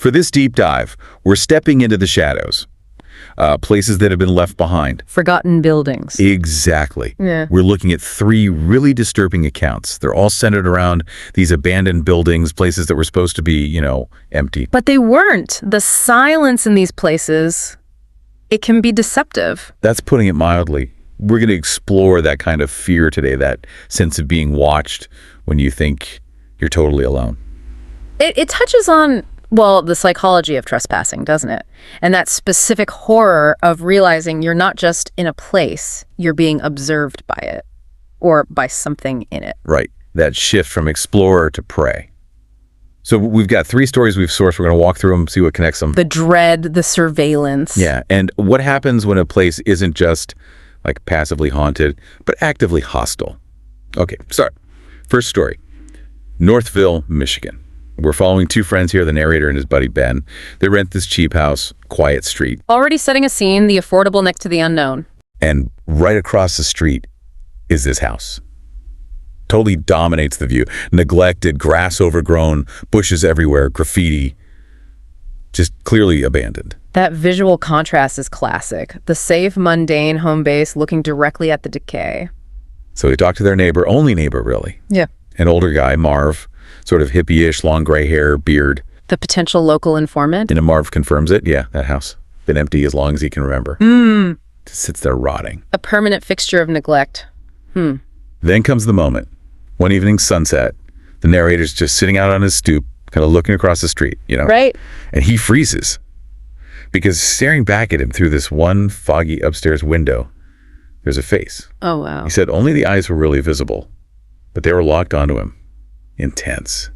For this deep dive, we're stepping into the shadows, places that have been left behind. Forgotten buildings. Exactly. Yeah. We're looking at 3 really disturbing accounts. They're all centered around these abandoned buildings, places that were supposed to be, empty. But they weren't. The silence in these places, it can be deceptive. That's putting it mildly. We're going to explore that kind of fear today, that sense of being watched when you think you're totally alone. It touches on, well, the psychology of trespassing, doesn't it? And that specific horror of realizing you're not just in a place, you're being observed by it or by something in it. Right. That shift from explorer to prey. So we've got 3 stories we've sourced. We're going to walk through them, see what connects them. The dread, the surveillance. Yeah. And what happens when a place isn't just like passively haunted, but actively hostile? Okay, start. First story, Northville, Michigan. We're following 2 friends here, the narrator and his buddy Ben. They rent this cheap house, quiet street. Already setting a scene, the affordable next to the unknown. And right across the street is this house. Totally dominates the view. Neglected, grass overgrown, bushes everywhere, graffiti. Just clearly abandoned. That visual contrast is classic. The safe, mundane home base looking directly at the decay. So we talked to their neighbor, only neighbor really. Yeah. An older guy, Marv, sort of hippie-ish, long gray hair, beard. The potential local informant. And Marv confirms it. Yeah, that house. Been empty as long as he can remember. Just sits there rotting. A permanent fixture of neglect. Then comes the moment. One evening sunset. The narrator's just sitting out on his stoop, kind of looking across the street, Right. And he freezes. Because staring back at him through this one foggy upstairs window, there's a face. Oh, wow. He said only the eyes were really visible, but they were locked onto him. Intense.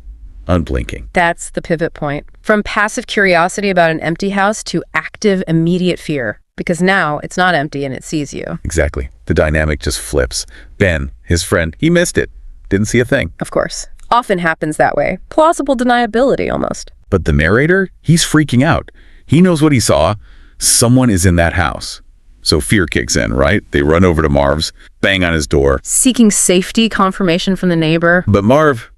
Unblinking. That's the pivot point. From passive curiosity about an empty house to active, immediate fear. Because now it's not empty and it sees you. Exactly. The dynamic just flips. Ben, his friend, he missed it. Didn't see a thing. Of course. Often happens that way. Plausible deniability, almost. But the narrator, he's freaking out. He knows what he saw. Someone is in that house. So fear kicks in, right? They run over to Marv's, bang on his door. Seeking safety, confirmation from the neighbor. But Marv,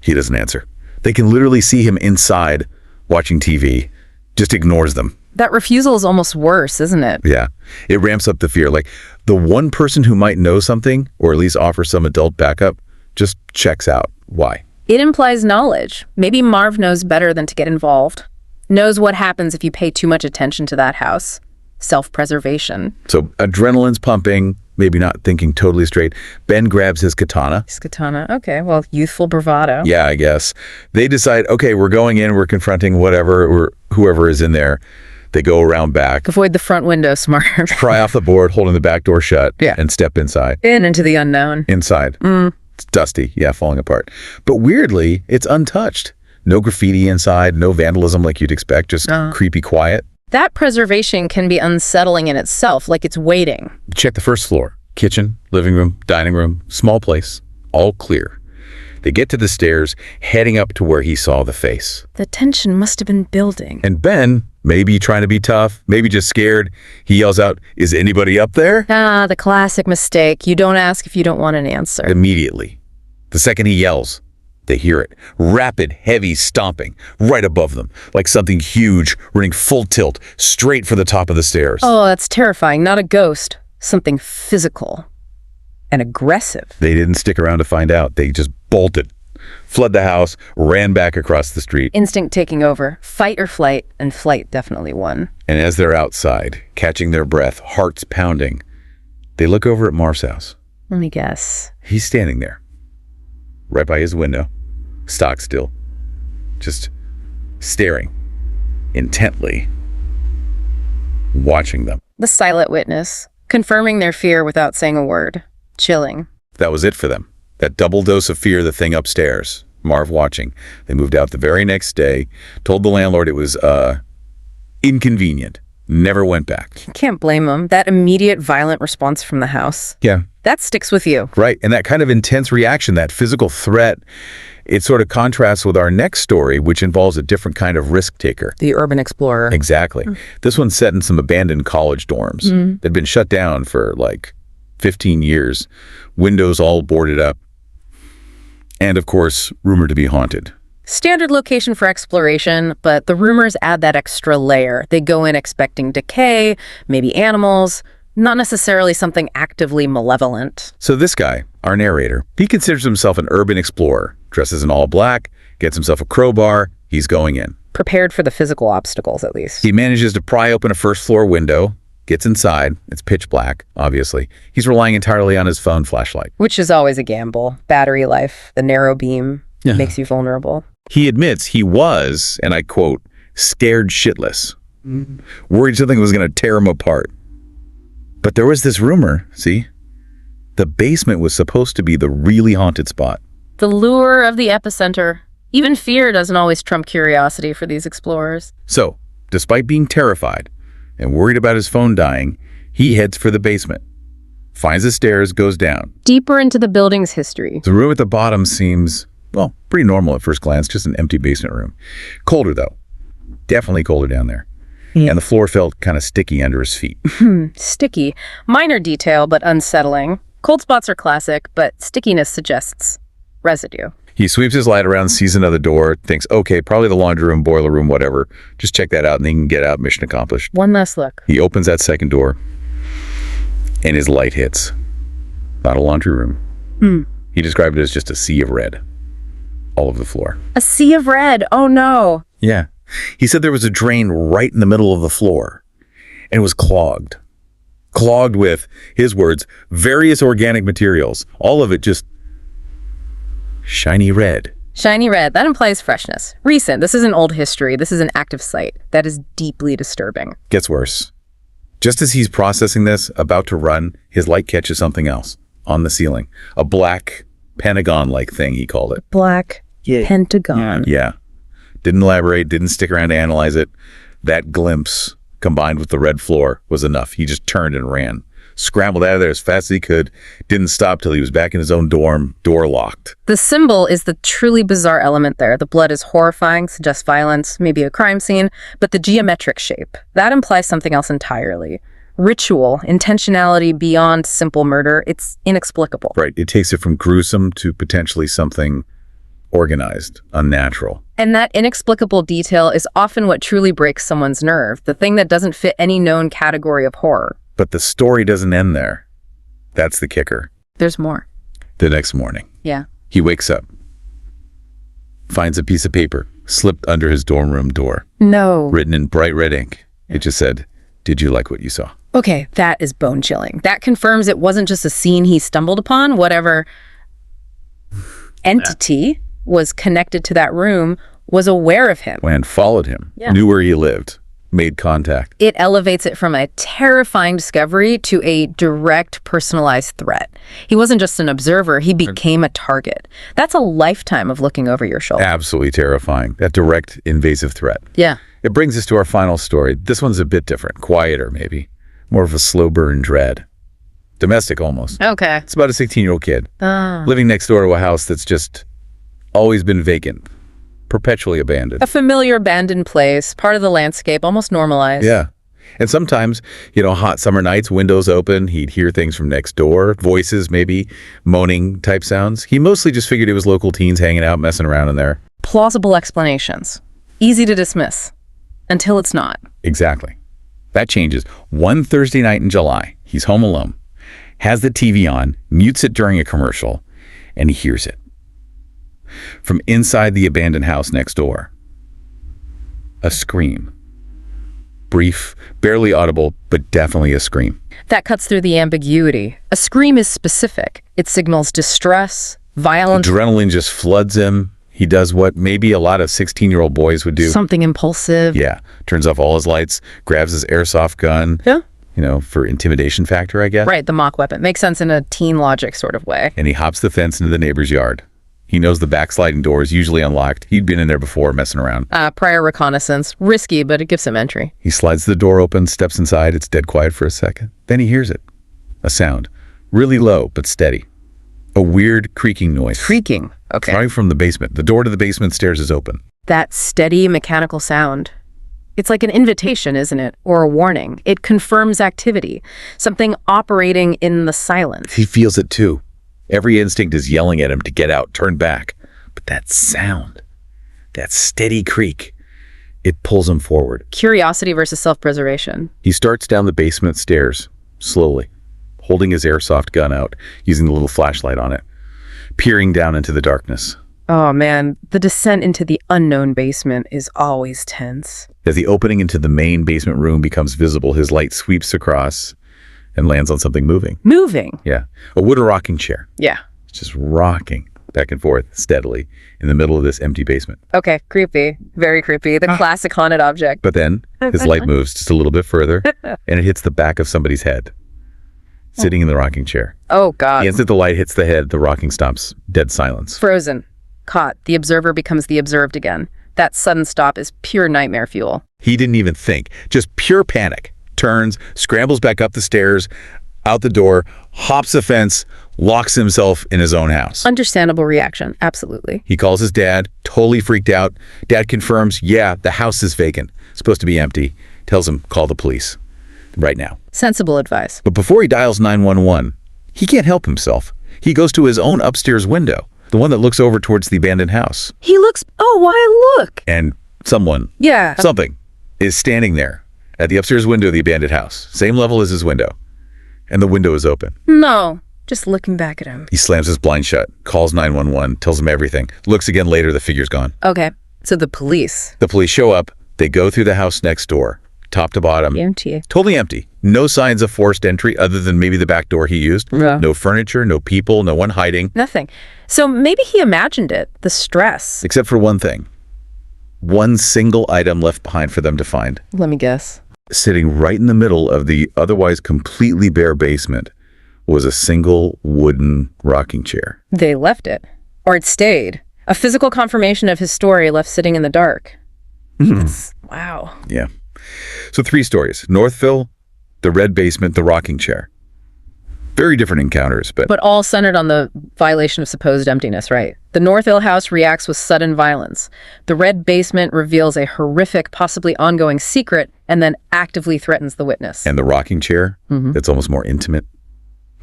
he doesn't answer. They can literally see him inside, watching TV. Just ignores them. That refusal is almost worse, isn't it? Yeah. It ramps up the fear. Like the one person who might know something, or at least offer some adult backup, just checks out. Why? It implies knowledge. Maybe Marv knows better than to get involved. Knows what happens if you pay too much attention to that house. Self-preservation. So adrenaline's pumping, maybe not thinking totally straight. Ben grabs his katana. His katana. Okay, well, youthful bravado. Yeah, I guess. They decide, okay, we're going in, we're confronting whatever or whoever is in there. They go around back, Avoid the front window, smart. pry off the board, holding the back door shut, Yeah. and step inside. Into the unknown. Inside. It's dusty, yeah, falling apart. But weirdly, it's untouched. No graffiti inside, no vandalism like you'd expect, just creepy quiet. That preservation can be unsettling in itself, like it's waiting. Check the first floor. Kitchen, living room, dining room, small place, all clear. They get to the stairs, heading up to where he saw the face. The tension must have been building. And Ben, maybe trying to be tough, maybe just scared, he yells out, "Is anybody up there?" Ah, the classic mistake. You don't ask if you don't want an answer. Immediately. The second he yells, they hear it. Rapid, heavy stomping right above them, like something huge running full tilt straight for the top of the stairs. Oh, that's terrifying. Not a ghost. Something physical and aggressive. They didn't stick around to find out. They just bolted, fled the house, ran back across the street. Instinct taking over. Fight or flight, and flight definitely won. And as they're outside, catching their breath, hearts pounding, they look over at Marv's house. Let me guess. He's standing there, right by his window, stock still, just staring intently, watching them. The silent witness, confirming their fear without saying a word. Chilling. That was it for them. That double dose of fear, the thing upstairs, Marv watching. They moved out the very next day, told the landlord it was inconvenient, never went back. Can't blame them. That immediate violent response from the house. Yeah. That sticks with you. Right. And that kind of intense reaction, that physical threat, it sort of contrasts with our next story, which involves a different kind of risk taker. The urban explorer. Exactly. This one's set in some abandoned college dorms. They'd been shut down for like 15 years, windows all boarded up, and of course, rumored to be haunted. Standard location for exploration, but the rumors add that extra layer. They go in expecting decay, maybe animals, not necessarily something actively malevolent. So this guy, our narrator, he considers himself an urban explorer, dresses in all black, gets himself a crowbar, he's going in. Prepared for the physical obstacles, at least. He manages to pry open a first-floor window, gets inside. It's pitch black, obviously. He's relying entirely on his phone flashlight. Which is always a gamble. Battery life, the narrow beam, makes you vulnerable. He admits he was, and I quote, scared shitless. Worried something was going to tear him apart. But there was this rumor, see? The basement was supposed to be the really haunted spot. The lure of the epicenter. Even fear doesn't always trump curiosity for these explorers. So, despite being terrified and worried about his phone dying, he heads for the basement, finds the stairs, goes down. Deeper into the building's history. The room at the bottom seems, well, pretty normal at first glance, just an empty basement room. Colder, though. Definitely colder down there. And the floor felt kind of sticky under his feet. Sticky. Minor detail, but unsettling. Cold spots are classic, but stickiness suggests residue. He sweeps his light around, sees another door, thinks, okay, probably the laundry room, boiler room, whatever. Just check that out and he can get out, mission accomplished. One last look. He opens that second door and his light hits. Not a laundry room. He described it as just a sea of red all over the floor. A sea of red. Oh no. Yeah. He said there was a drain right in the middle of the floor, and it was clogged. Clogged with, his words, various organic materials. All of it just shiny red. Shiny red. That implies freshness. Recent. This isn't old history. This is an active site. That is deeply disturbing. Gets worse. Just as he's processing this, about to run, his light catches something else on the ceiling. A black pentagon-like thing, he called it. Black pentagon. Yeah. Didn't elaborate, didn't stick around to analyze it. That glimpse, combined with the red floor, was enough. He just turned and ran. Scrambled out of there as fast as he could. Didn't stop till he was back in his own dorm, door locked. The symbol is the truly bizarre element there. The blood is horrifying, suggests violence, maybe a crime scene, but the geometric shape, that implies something else entirely. Ritual, intentionality beyond simple murder, it's inexplicable. Right, it takes it from gruesome to potentially something organized, unnatural. And that inexplicable detail is often what truly breaks someone's nerve, the thing that doesn't fit any known category of horror. But the story doesn't end there. That's the kicker. There's more. The next morning, Yeah. he wakes up, finds a piece of paper slipped under his dorm room door, No. written in bright red ink. It just said, "Did you like what you saw?" Okay, that is bone-chilling. That confirms it wasn't just a scene he stumbled upon. Whatever entity was connected to that room was aware of him. And followed him, Yeah. knew where he lived, made contact. It elevates it from a terrifying discovery to a direct, personalized threat. He wasn't just an observer, he became a target. That's a lifetime of looking over your shoulder. Absolutely terrifying. That direct, invasive threat. Yeah. It brings us to our final story. This one's a bit different, quieter maybe, more of a slow burn dread. Domestic almost. Okay. It's about a 16-year-old kid living next door to a house that's just always been vacant, perpetually abandoned. A familiar abandoned place, part of the landscape, almost normalized. Yeah. And sometimes, hot summer nights, windows open, he'd hear things from next door, voices maybe, moaning type sounds. He mostly just figured it was local teens hanging out, messing around in there. Plausible explanations. Easy to dismiss. Until it's not. Exactly. That changes. One Thursday night in July, he's home alone, has the TV on, mutes it during a commercial, and he hears it. From inside the abandoned house next door. A scream. Brief, barely audible, but definitely a scream. That cuts through the ambiguity. A scream is specific. It signals distress, violence, Adrenaline just floods him. He does what maybe a lot of 16-year-old boys would do. something impulsive. Yeah. Turns off all his lights, grabs his airsoft gun, Yeah. for intimidation factor, I guess. Right, the mock weapon. Makes sense in a teen logic sort of way. And he hops the fence into the neighbor's yard. He knows the back sliding door is usually unlocked. He'd been in there before, messing around. Prior reconnaissance. Risky, but it gives him entry. He slides the door open, steps inside. It's dead quiet for a second. Then he hears it. A sound. Really low, but steady. A weird creaking noise. Creaking. Okay. Coming from the basement. The door to the basement stairs is open. That steady mechanical sound. It's like an invitation, isn't it? Or a warning. It confirms activity. Something operating in the silence. He feels it too. Every instinct is yelling at him to get out, turn back. But that sound. that steady creak. It pulls him forward. Curiosity versus self-preservation. He starts down the basement stairs, slowly, holding his airsoft gun out, using the little flashlight on it, peering down into the darkness. Oh man, the descent into the unknown basement is always tense. As the opening into the main basement room becomes visible, his light sweeps across and lands on something moving. Moving. Yeah, a wooden rocking chair. Yeah. It's just rocking back and forth steadily in the middle of this empty basement. Okay, creepy. Very creepy. The classic haunted object. But then his light moves just a little bit further and it hits the back of somebody's head, sitting in the rocking chair. Oh God. The instant the light hits the head, the rocking stops. Dead silence. Frozen. Caught. The observer becomes the observed again. That sudden stop is pure nightmare fuel. He didn't even think. Just pure panic. Turns, scrambles back up the stairs, out the door, hops the fence, locks himself in his own house. Understandable reaction. Absolutely. He calls his dad, totally freaked out. Dad confirms, yeah, the house is vacant. It's supposed to be empty. Tells him, call the police. Right now. Sensible advice. But before he dials 911, he can't help himself. He goes to his own upstairs window, the one that looks over towards the abandoned house. He looks... Oh, why look? And someone, Yeah. something, is standing there at the upstairs window of the abandoned house, same level as his window. And the window is open. No. Just looking back at him. He slams his blind shut, calls 911, tells them everything. Looks again later, the figure's gone. Okay. So the police. The police show up. They go through the house next door, top to bottom. Empty. Totally empty. No signs of forced entry other than maybe the back door he used. Yeah. No furniture, no people, no one hiding. Nothing. So maybe he imagined it. The stress. Except for one thing. One single item left behind for them to find. Let me guess. Sitting right in the middle of the otherwise completely bare basement was a single wooden rocking chair. They left it. Or it stayed. A physical confirmation of his story left sitting in the dark. Wow. Yeah. So 3 stories. Northville, the red basement, the rocking chair. Very different encounters, but But all centered on the violation of supposed emptiness, right? The Northville house reacts with sudden violence. The red basement reveals a horrific, possibly ongoing secret, and then actively threatens the witness. and the rocking chair, that's almost more intimate.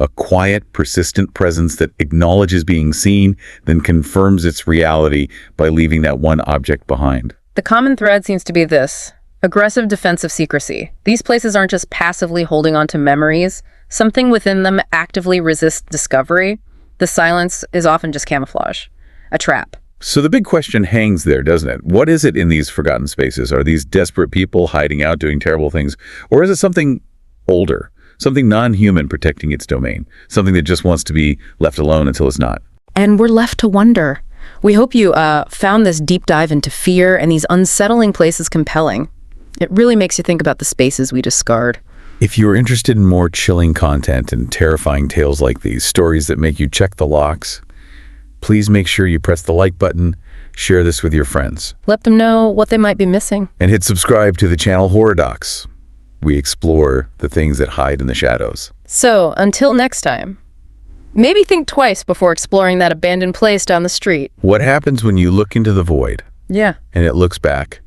A quiet, persistent presence that acknowledges being seen, then confirms its reality by leaving that one object behind. The common thread seems to be this: aggressive defensive secrecy. These places aren't just passively holding on to memories. Something within them actively resists discovery. The silence is often just camouflage. A trap. So the big question hangs there, doesn't it? What is it in these forgotten spaces? Are these desperate people hiding out, doing terrible things? Or is it something older, something non-human protecting its domain, something that just wants to be left alone until it's not? And we're left to wonder. We hope you found this deep dive into fear and these unsettling places compelling. It really makes you think about the spaces we discard. If you're interested in more chilling content and terrifying tales like these, stories that make you check the locks, please make sure you press the like button, share this with your friends, Let them know what they might be missing. and hit subscribe to the channel Horror Docs. We explore the things that hide in the shadows. So, until next time, maybe think twice before exploring that abandoned place down the street. What happens when you look into the void Yeah. and it looks back?